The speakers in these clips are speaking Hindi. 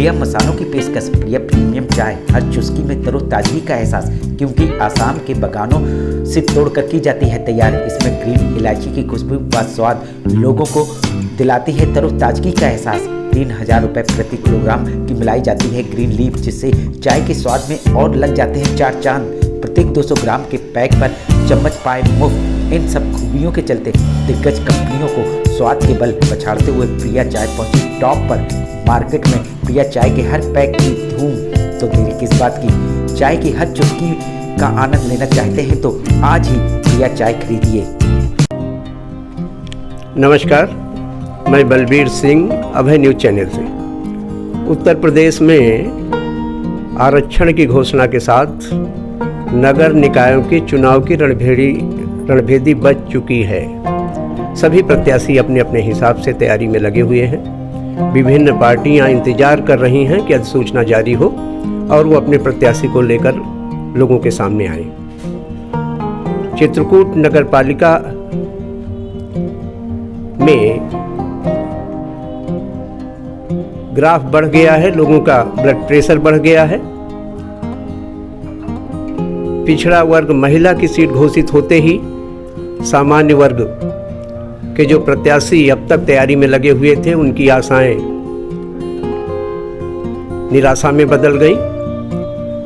प्रिया मसालों की पेशकश, प्रिया प्रीमियम चाय, हर चुस्की में तरोताजगी का एहसास, क्योंकि आसाम के बागानों से तोड़कर की जाती है तैयार। इसमें ग्रीन इलायची की खुशबू व स्वाद लोगों को दिलाती है तरोताजगी का एहसास। 3000 रुपये प्रति किलोग्राम की मिलाई जाती है ग्रीन लीफ, जिससे चाय के स्वाद में और लग जाते हैं 4 चांद। प्रत्येक 200 ग्राम के पैक पर चम्मच पाए मुफ्त। इन सब खूबियों के चलते दिग्गज कंपनियों को स्वाद के बल पछाड़ते हुए प्रिया चाय पहुंची टॉप पर। मार्केट में प्रिया चाय के हर पैक की धूम, तो देरी किस बात की। चाय की हर चुस्की का आनंद लेना चाहते हैं तो आज ही प्रिया चाय खरीदिए। नमस्कार, मैं बलबीर सिंह, अभय न्यूज चैनल से। उत्तर प्रदेश में आरक्षण की घोषणा के साथ नगर निकायों के चुनाव की रणभेदी बज चुकी है। सभी प्रत्याशी अपने अपने हिसाब से तैयारी में लगे हुए हैं। विभिन्न पार्टियां इंतजार कर रही हैं कि अधिसूचना जारी हो और वो अपने प्रत्याशी को लेकर लोगों के सामने आए। चित्रकूट नगर पालिका में ग्राफ बढ़ गया है, लोगों का ब्लड प्रेशर बढ़ गया है। पिछड़ा वर्ग महिला की सीट घोषित होते ही सामान्य वर्ग के जो प्रत्याशी अब तक तैयारी में लगे हुए थे, उनकी आशाएं निराशा में बदल गई।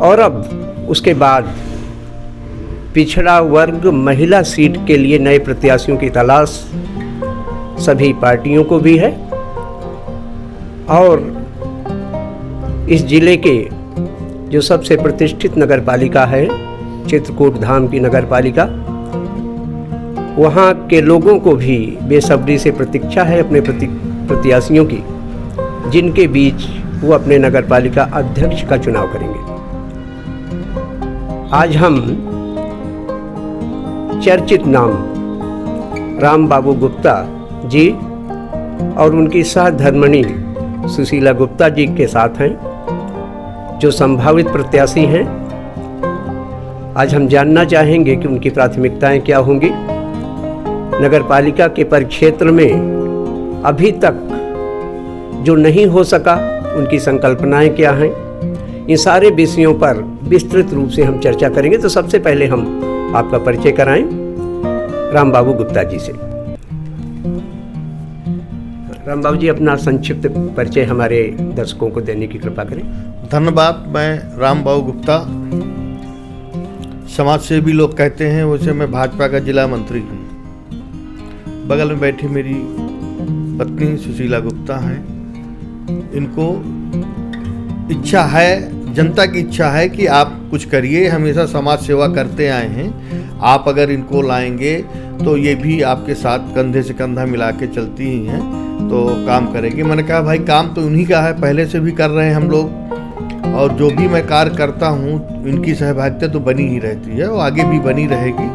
और अब उसके बाद पिछड़ा वर्ग महिला सीट के लिए नए प्रत्याशियों की तलाश सभी पार्टियों को भी है। और इस जिले के जो सबसे प्रतिष्ठित नगर पालिका है, चित्रकूट धाम की नगर पालिका, वहाँ के लोगों को भी बेसब्री से प्रतीक्षा है अपने प्रत्याशियों की, जिनके बीच वो अपने नगर पालिका अध्यक्ष का चुनाव करेंगे। आज हम चर्चित नाम राम बाबू गुप्ता जी और उनकी सहधर्मिणी सुशीला गुप्ता जी के साथ हैं, जो संभावित प्रत्याशी हैं। आज हम जानना चाहेंगे कि उनकी प्राथमिकताएं क्या होंगी। नगर पालिका के परिक्षेत्र में अभी तक जो नहीं हो सका, उनकी संकल्पनाएं क्या हैं, इन सारे विषयों पर विस्तृत रूप से हम चर्चा करेंगे। तो सबसे पहले हम आपका परिचय कराएं राम बाबू गुप्ता जी से। राम बाबू जी, अपना संक्षिप्त परिचय हमारे दर्शकों को देने की कृपा करें। धन्यवाद। मैं राम बाबू गुप्ता, समाज सेवी लोग कहते हैं, वैसे मैं भाजपा का जिला मंत्री हूँ। बगल में बैठी मेरी पत्नी सुशीला गुप्ता हैं। इनको इच्छा है, जनता की इच्छा है कि आप कुछ करिए। हमेशा समाज सेवा करते आए हैं। आप अगर इनको लाएंगे तो ये भी आपके साथ कंधे से कंधा मिला के चलती ही हैं, तो काम करेंगे। मैंने कहा भाई, काम तो उन्हीं का है, पहले से भी कर रहे हैं हम लोग, और जो भी मैं कार्य करता हूँ इनकी सहभागिता तो बनी ही रहती है और आगे भी बनी रहेगी।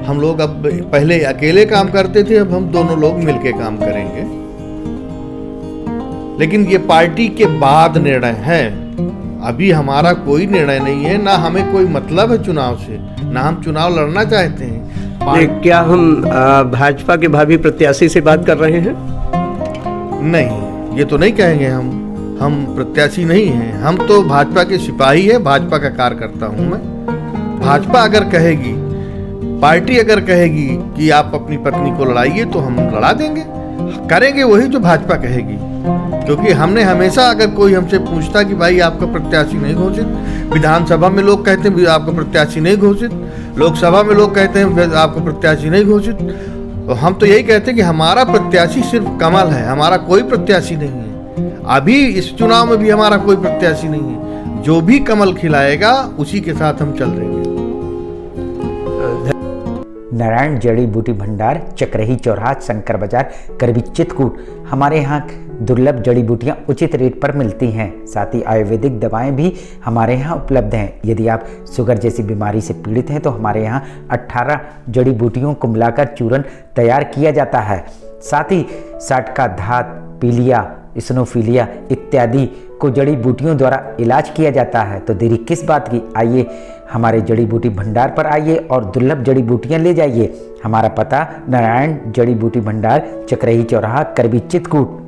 हम लोग अब पहले अकेले काम करते थे, अब हम दोनों लोग मिलके काम करेंगे। लेकिन ये पार्टी के बाद निर्णय है, अभी हमारा कोई निर्णय नहीं है, ना हमें कोई मतलब है चुनाव से, ना हम चुनाव लड़ना चाहते हैं। क्या हम भाजपा के भावी प्रत्याशी से बात कर रहे हैं? नहीं, ये तो नहीं कहेंगे हम प्रत्याशी नहीं हैं। हम तो भाजपा के सिपाही हैं, भाजपा का कार्यकर्ता हूं मैं। भाजपा अगर कहेगी, पार्टी अगर कहेगी कि आप अपनी पत्नी को लड़ाइए, तो हम लड़ा देंगे, करेंगे वही जो भाजपा कहेगी। क्योंकि हमने हमेशा, अगर कोई हमसे पूछता कि भाई आपका प्रत्याशी नहीं घोषित, विधानसभा में लोग कहते हैं आपका प्रत्याशी नहीं घोषित, लोकसभा में लोग कहते हैं आपका प्रत्याशी नहीं घोषित, तो हम तो यही कहते हैं कि हमारा प्रत्याशी सिर्फ कमल है, हमारा कोई प्रत्याशी नहीं है। अभी इस चुनाव में भी हमारा कोई प्रत्याशी नहीं है। जो भी कमल खिलाएगा उसी के साथ हम चल रहे हैं। नारायण जड़ी बूटी भंडार, चकरही चौराहा, शंकर बाजार, करबी चित्रकूट। हमारे यहाँ दुर्लभ जड़ी बूटियाँ उचित रेट पर मिलती हैं। साथ ही आयुर्वेदिक दवाएं भी हमारे यहाँ उपलब्ध हैं। यदि आप शुगर जैसी बीमारी से पीड़ित हैं तो हमारे यहाँ 18 जड़ी बूटियों को मिलाकर चूर्ण तैयार किया जाता है। साथ ही साटका धात, पीलिया, इस्नोफीलिया इत्यादि को जड़ी बूटियों द्वारा इलाज किया जाता है। तो देरी किस बात की, आइए हमारे जड़ी बूटी भंडार पर आइए और दुर्लभ जड़ी बूटियां ले जाइए। हमारा पता नारायण जड़ी बूटी भंडार, चकरही चौराहा, करबी चित्रकूट।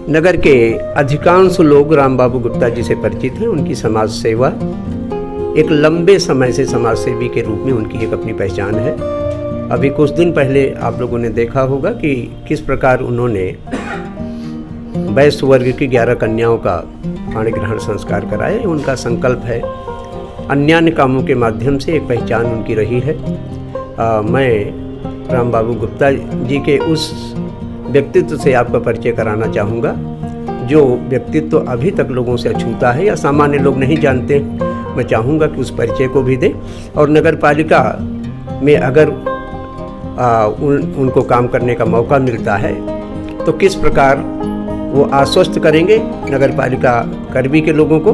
नगर के अधिकांश लोग राम बाबू गुप्ता जी से परिचित हैं। उनकी समाज सेवा, एक लंबे समय से समाज सेवी के रूप में उनकी एक अपनी पहचान है। अभी कुछ दिन पहले आप लोगों ने देखा होगा कि किस प्रकार उन्होंने वैश्य वर्ग की 11 कन्याओं का पाणी ग्रहण संस्कार कराया। उनका संकल्प है। अन्य अन्य कामों के माध्यम से एक पहचान उनकी रही है। मैं राम बाबू गुप्ता जी के उस व्यक्तित्व से आपका परिचय कराना चाहूँगा जो व्यक्तित्व अभी तक लोगों से अछूता है या सामान्य लोग नहीं जानते। मैं चाहूँगा कि उस परिचय को भी दें और नगर पालिका में अगर उनको काम करने का मौका मिलता है तो किस प्रकार वो आश्वस्त करेंगे नगर पालिका कर्मी के लोगों को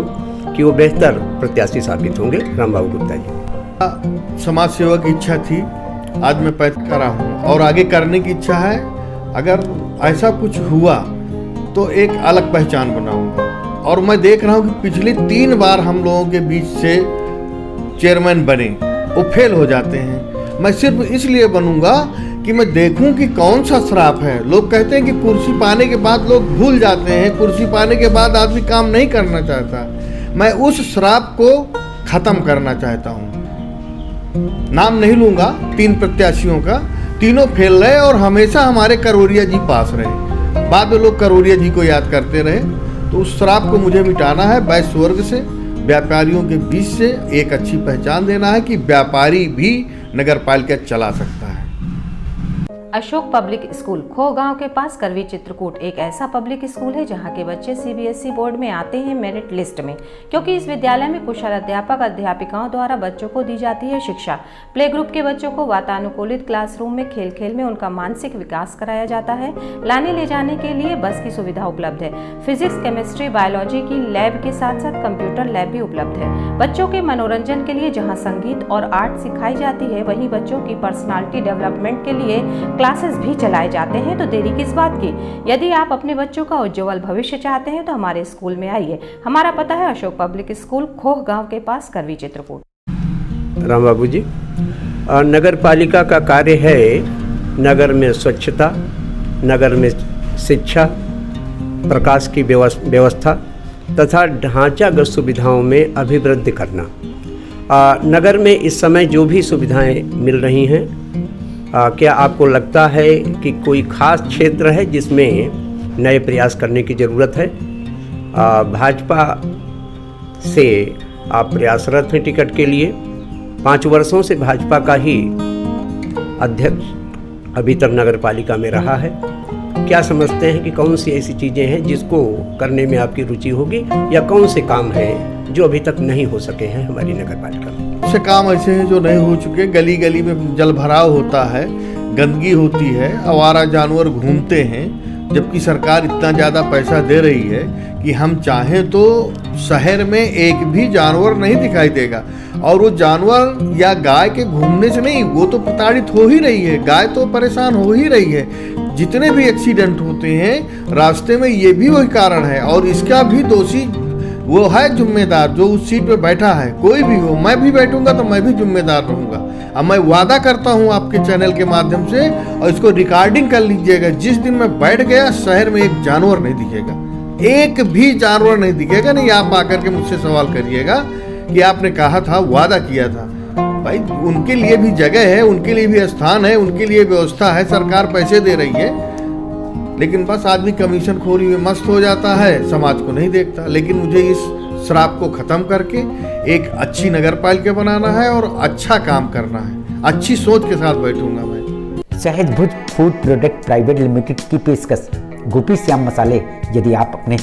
कि वो बेहतर प्रत्याशी साबित होंगे। राम बाबू गुप्ता जी। समाज सेवा की इच्छा थी, आज मैं पैदा करा हूँ और आगे करने की इच्छा है। अगर ऐसा कुछ हुआ तो एक अलग पहचान बनाऊंगा। और मैं देख रहा हूँ कि पिछली 3 बार हम लोगों के बीच से चेयरमैन बने, वो फेल हो जाते हैं। मैं सिर्फ इसलिए बनूंगा कि मैं देखूं कि कौन सा श्राप है। लोग कहते हैं कि कुर्सी पाने के बाद लोग भूल जाते हैं, कुर्सी पाने के बाद आदमी काम नहीं करना चाहता। मैं उस श्राप को खत्म करना चाहता हूं। नाम नहीं लूंगा 3 प्रत्याशियों का, तीनों फेल रहे और हमेशा हमारे करोरिया जी पास रहे। बाद में लोग करोरिया जी को याद करते रहे। तो उस श्राप को मुझे मिटाना है। वैश्य वर्ग से, व्यापारियों के बीच से एक अच्छी पहचान देना है कि व्यापारी भी नगर पालिका चला सकता है। अशोक पब्लिक स्कूल खो गांव के पास करवी चित्रकूट एक ऐसा पब्लिक स्कूल है जहां के बच्चे सीबीएसई बोर्ड में आते हैं मेरिट लिस्ट में, क्योंकि इस विद्यालय में कुशल अध्यापक अध्यापिकाओं द्वारा बच्चों को दी जाती है शिक्षा। प्ले ग्रुप के बच्चों को वातानुकूलित क्लासरूम में खेल खेल में उनका मानसिक विकास कराया जाता है। लाने ले जाने के लिए बस की सुविधा उपलब्ध है। फिजिक्स, केमिस्ट्री, बायोलॉजी की लैब के साथ साथ कंप्यूटर लैब भी उपलब्ध है। बच्चों के मनोरंजन के लिए जहाँ संगीत और आर्ट सिखाई जाती है, वहीं बच्चों की पर्सनालिटी डेवलपमेंट के लिए क्लासेस भी चलाए जाते हैं। तो देरी किस बात की? यदि आप अपने बच्चों का उज्जवल भविष्य चाहते हैं तो हमारे स्कूल में आइए। हमारा पता है अशोक पब्लिक स्कूल, खोह गांव के पास, करवी चित्रकूट। राम बाबू जी, नगर पालिका का कार्य है नगर में स्वच्छता, नगर में शिक्षा, प्रकाश की व्यवस्था तथा ढांचागत सुविधाओं में अभिवृद्धि करना। नगर में इस समय जो भी सुविधाएं मिल रही हैं, क्या आपको लगता है कि कोई खास क्षेत्र है जिसमें नए प्रयास करने की ज़रूरत है? भाजपा से आप प्रयासरत हैं टिकट के लिए। 5 वर्षों से भाजपा का ही अध्यक्ष अभी तक नगर पालिका में रहा है। क्या समझते हैं कि कौन सी ऐसी चीज़ें हैं जिसको करने में आपकी रुचि होगी, या कौन से काम हैं जो अभी तक नहीं हो सके हैं हमारी नगर पालिका में? से काम ऐसे हैं जो नहीं हो चुके। गली गली में जल भराव होता है, गंदगी होती है, आवारा जानवर घूमते हैं, जबकि सरकार इतना ज़्यादा पैसा दे रही है कि हम चाहें तो शहर में एक भी जानवर नहीं दिखाई देगा। और वो जानवर या गाय के घूमने से नहीं, वो तो प्रताड़ित हो ही रही है, गाय तो परेशान हो ही रही है। जितने भी एक्सीडेंट होते हैं रास्ते में, ये भी वही कारण है। और इसका भी दोषी वो है जिम्मेदार जो उस सीट पे बैठा है। कोई भी हो, मैं भी बैठूंगा तो मैं भी जिम्मेदार रहूंगा। अब मैं वादा करता हूं आपके चैनल के माध्यम से, और इसको रिकॉर्डिंग कर लीजिएगा, जिस दिन मैं बैठ गया शहर में एक जानवर नहीं दिखेगा, एक भी जानवर नहीं दिखेगा। नहीं आप आकर के मुझसे सवाल करिएगा कि आपने कहा था, वादा किया था। भाई उनके लिए भी जगह है, उनके लिए भी स्थान है, उनके लिए व्यवस्था है, सरकार पैसे दे रही है। लेकिन बस आदमी कमीशन खोरी में मस्त हो जाता है, समाज को नहीं देखता। लेकिन मुझे इस श्राप को खत्म करके एक अच्छी नगर पालिका बनाना है और अच्छा काम करना है। अच्छी सोच के साथ बैठूंगा मैं। सहज भुज फूड प्रोडक्ट प्राइवेट लिमिटेड की पेशकश गोपी श्याम मसाले। यदि आप अपने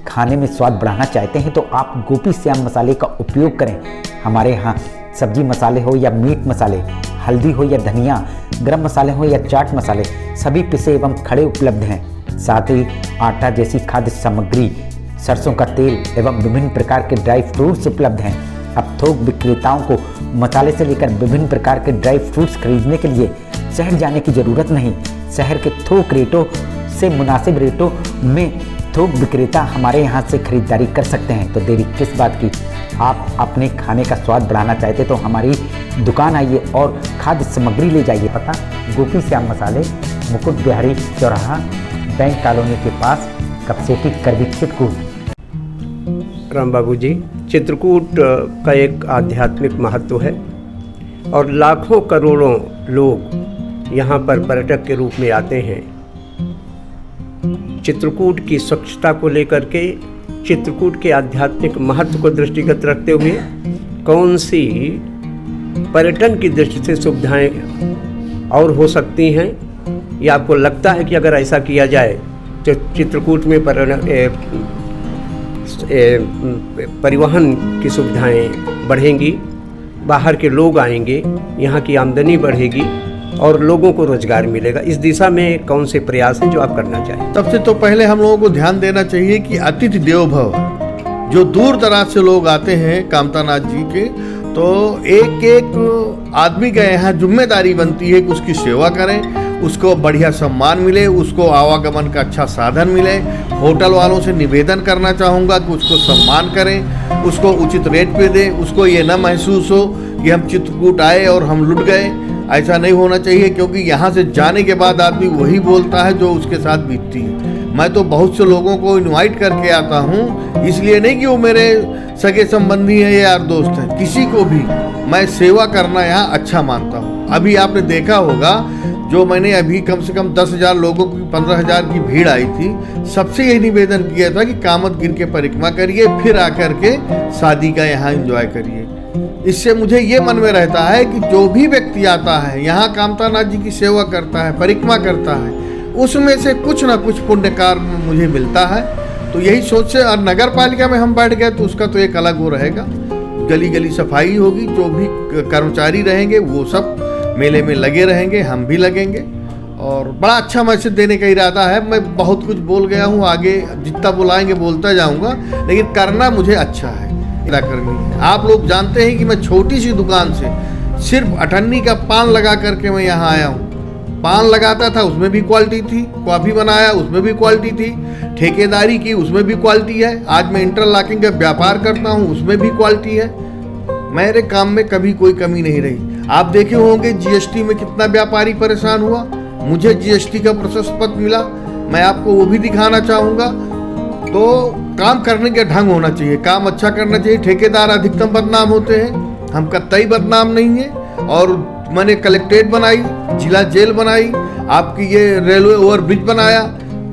खाने में स्वाद बढ़ाना चाहते हैं तो आप गोपी श्याम मसाले का उपयोग करें। हमारे यहाँ सब्जी मसाले हो या मीट मसाले, हल्दी हो या धनिया, गरम मसाले हो या चाट मसाले, सभी पिसे एवं खड़े उपलब्ध हैं। साथ ही आटा जैसी खाद्य सामग्री, सरसों का तेल एवं विभिन्न प्रकार के ड्राई फ्रूट्स उपलब्ध हैं। अब थोक विक्रेताओं को मसाले से लेकर विभिन्न प्रकार के ड्राई फ्रूट्स खरीदने के लिए शहर जाने की ज़रूरत नहीं। शहर के थोक रेटों से मुनासिब रेटों में थोक विक्रेता हमारे यहाँ से खरीदारी कर सकते हैं। तो देरी किस बात की? आप अपने खाने का स्वाद बढ़ाना चाहते तो हमारी दुकान आइए और खाद्य सामग्री ले जाइए। पता गोपी श्याम मसाले, मुकुट बिहारी चौराहा, बैंक कॉलोनी के पास, कपसेटी करवी चित्रकूट। राम बाबू जी, चित्रकूट का एक आध्यात्मिक महत्व है और लाखों करोड़ों लोग यहाँ पर पर्यटक के रूप में आते हैं। चित्रकूट की स्वच्छता को लेकर के, चित्रकूट के आध्यात्मिक महत्व को दृष्टिगत रखते हुए कौन सी पर्यटन की दृष्टि से सुविधाएं और हो सकती हैं, या आपको लगता है कि अगर ऐसा किया जाए तो चित्रकूट में परिवहन की सुविधाएं बढ़ेंगी, बाहर के लोग आएंगे, यहाँ की आमदनी बढ़ेगी और लोगों को रोजगार मिलेगा। इस दिशा में कौन से प्रयास हैं जो आप करना चाहें? सबसे तो पहले हम लोगों को ध्यान देना चाहिए कि अतिथि देवो भव, जो दूर दराज से लोग आते हैं कामतानाथ जी के, तो एक एक आदमी का यहाँ जिम्मेदारी बनती है कि उसकी सेवा करें, उसको बढ़िया सम्मान मिले, उसको आवागमन का अच्छा साधन मिले। होटल वालों से निवेदन करना चाहूँगा कि उसको सम्मान करें, उसको उचित रेट पे दें, उसको ये ना महसूस हो कि हम चित्रकूट आए और हम लुट गए। ऐसा नहीं होना चाहिए, क्योंकि यहाँ से जाने के बाद आदमी वही बोलता है जो उसके साथ बीतती है। मैं तो बहुत से लोगों को इनवाइट करके आता हूँ, इसलिए नहीं कि वो मेरे सगे संबंधी हैं या यार दोस्त हैं, किसी को भी मैं सेवा करना यहाँ अच्छा मानता हूँ। अभी आपने देखा होगा, जो मैंने अभी कम से कम 10,000 लोगों की 15,000 की भीड़ आई थी, सबसे यही निवेदन किया था कि कामतगिरी के परिक्रमा करिए, फिर आकर के शादी का यहाँ एंजॉय करिए। इससे मुझे ये मन में रहता है कि जो भी व्यक्ति आता है यहाँ कामतानाथ जी की सेवा करता है, परिक्रमा करता है, उसमें से कुछ ना कुछ पुण्य कार्य मुझे मिलता है। तो यही सोच से, और नगर पालिका में हम बैठ गए तो उसका तो एक अलग वो रहेगा, गली गली सफाई होगी, जो भी कर्मचारी रहेंगे वो सब मेले में लगे रहेंगे, हम भी लगेंगे, और बड़ा अच्छा मैसेज देने का इरादा है। मैं बहुत कुछ बोल गया हूँ, आगे जितना बुलाएंगे बोलता जाऊँगा, लेकिन करना मुझे अच्छा है, इतना करनी है। आप लोग जानते हैं कि मैं छोटी सी दुकान से सिर्फ 98 का पान लगा करके मैं यहाँ आया हूँ। पान लगाता था, उसमें भी क्वालिटी थी, कॉफ़ी बनाया उसमें भी क्वालिटी थी, ठेकेदारी की उसमें भी क्वालिटी है, आज मैं इंटरलॉकिंग का व्यापार करता हूँ उसमें भी क्वालिटी है। मेरे काम में कभी कोई कमी नहीं रही। आप देखे होंगे जीएसटी में कितना व्यापारी परेशान हुआ, मुझे जीएसटी का प्रशस्त पत्र मिला, मैं आपको वो भी दिखाना चाहूँगा। तो काम करने का ढंग होना चाहिए, काम अच्छा करना चाहिए। ठेकेदार अधिकतम बदनाम होते हैं, हम कतई बदनाम नहीं है। और मैंने कलेक्ट्रेट बनाई, जिला जेल बनाई, आपकी ये रेलवे ओवरब्रिज बनाया,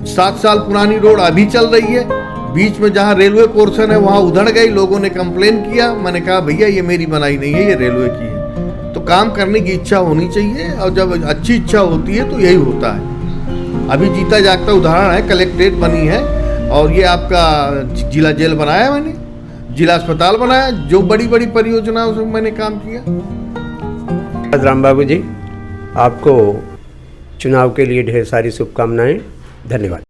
7 साल पुरानी रोड अभी चल रही है, बीच में जहाँ रेलवे पोर्शन है वहाँ उधड़ गई, लोगों ने कंप्लेन किया, मैंने कहा भैया ये मेरी बनाई नहीं है, ये रेलवे की है। तो काम करने की इच्छा होनी चाहिए, और जब अच्छी इच्छा होती है तो यही होता है। अभी जीता जागता उदाहरण है, कलेक्ट्रेट बनी है, और ये आपका जिला जेल बनाया मैंने, जिला अस्पताल बनाया, जो बड़ी बड़ी परियोजनाओं से मैंने काम किया। राम बाबू जी, आपको चुनाव के लिए ढेर सारी शुभकामनाएं। धन्यवाद।